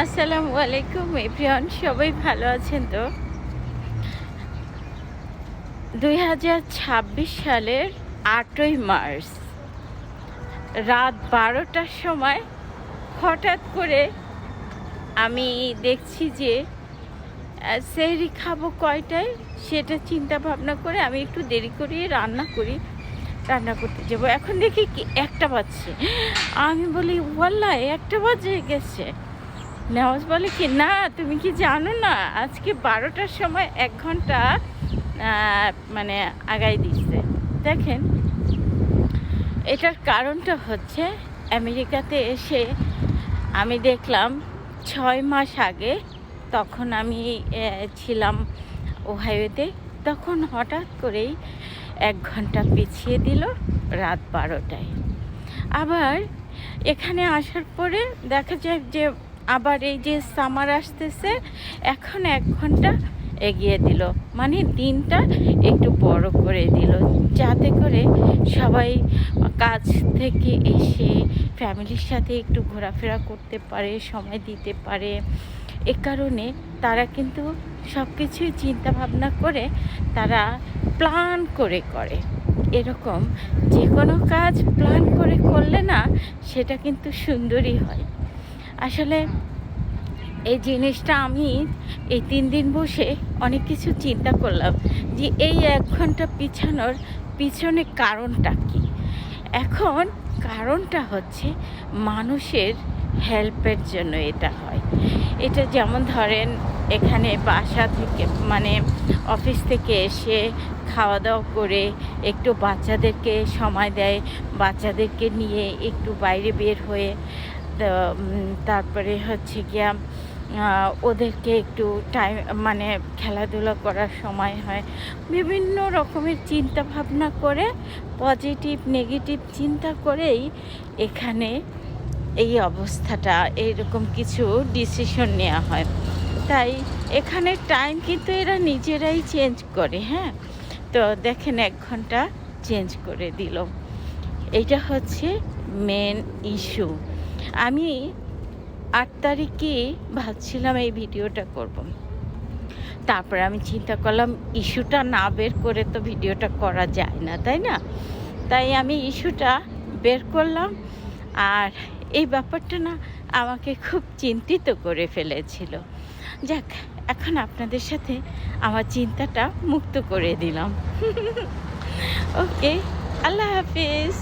আসসালামু আলাইকুম এভরিওয়ান, সবাই ভালো আছেন তো? 2026 সালের 8ই মার্চ রাত 12টার সময় হঠাৎ করে আমি দেখছি যে সেহরি খাবো কয়টায় সেটা চিন্তা ভাবনা করে আমি একটু দেরি করে রান্না করতে যাবো। এখন দেখি কি 1টা বাজছে। আমি বলি ওয়াল্লাহ 1টা বাজে গেছে। নেওয়াজ বলে কি, না তুমি কি জানো না আজকে 12টার সময় 1 ঘন্টা মানে আগাই দিচ্ছে। দেখেন, এটার কারণটা হচ্ছে আমেরিকাতে এসে আমি দেখলাম 6 মাস আগে, তখন আমি ছিলাম ওহাইওতে, তখন হঠাৎ করেই 1 ঘন্টা পিছিয়ে দিল রাত 12টায়। আবার এখানে আসার পরে দেখা যায় যে আবার এই যে সামার আসতেছে, এখন 1 ঘন্টা এগিয়ে দিল, মানে দিনটা একটু বড় করে দিল, যাতে করে সবাই কাজ থেকে এসে ফ্যামিলির সাথে একটু ঘোরাফেরা করতে পারে, সময় দিতে পারে। এ কারণে তারা কিন্তু সব কিছুই চিন্তা ভাবনা করে তারা প্ল্যান করে করে। এরকম যে কোনো কাজ প্ল্যান করে করলে না, সেটা কিন্তু সুন্দরই হয়। আসলে এই জিনিসটা আমি এই 3 দিন বসে অনেক কিছু চিন্তা করলাম যে এই 1 ঘন্টা পিছানোর পিছনে কারণটা কী। এখন কারণটা হচ্ছে মানুষের হেল্পের জন্য এটা হয়। এটা যেমন ধরেন, এখানে বাসা থেকে মানে অফিস থেকে এসে খাওয়া দাওয়া করে একটু বাচ্চাদেরকে সময় দেয়, বাচ্চাদেরকে নিয়ে একটু বাইরে বের হয়ে তারপরে হচ্ছে গিয়া ওদেরকে একটু টাইম মানে খেলাধুলা করার সময় হয়। বিভিন্ন রকমের চিন্তা ভাবনা করে, পজিটিভ নেগেটিভ চিন্তা করেই এখানে এই অবস্থাটা, এইরকম কিছু ডিসিশন নেওয়া হয়। তাই এখানে টাইম কিন্তু এরা নিজেরাই চেঞ্জ করে। হ্যাঁ, তো দেখেন 1 ঘন্টা চেঞ্জ করে দিল। এইটা হচ্ছে মেন ইস্যু। আমি 8 তারিখে ভাবছিলাম এই ভিডিওটা করব। তারপরে আমি চিন্তা করলাম ইস্যুটা না বের করে তো ভিডিওটা করা যায় না, তাই না? তাই আমি ইস্যুটা বের করলাম। আর এই ব্যাপারটা না আমাকে খুব চিন্তিত করে ফেলেছিল। যাক, এখন আপনাদের সাথে আমার চিন্তাটা মুক্ত করে দিলাম। ওকে, আল্লাহ হাফিজ।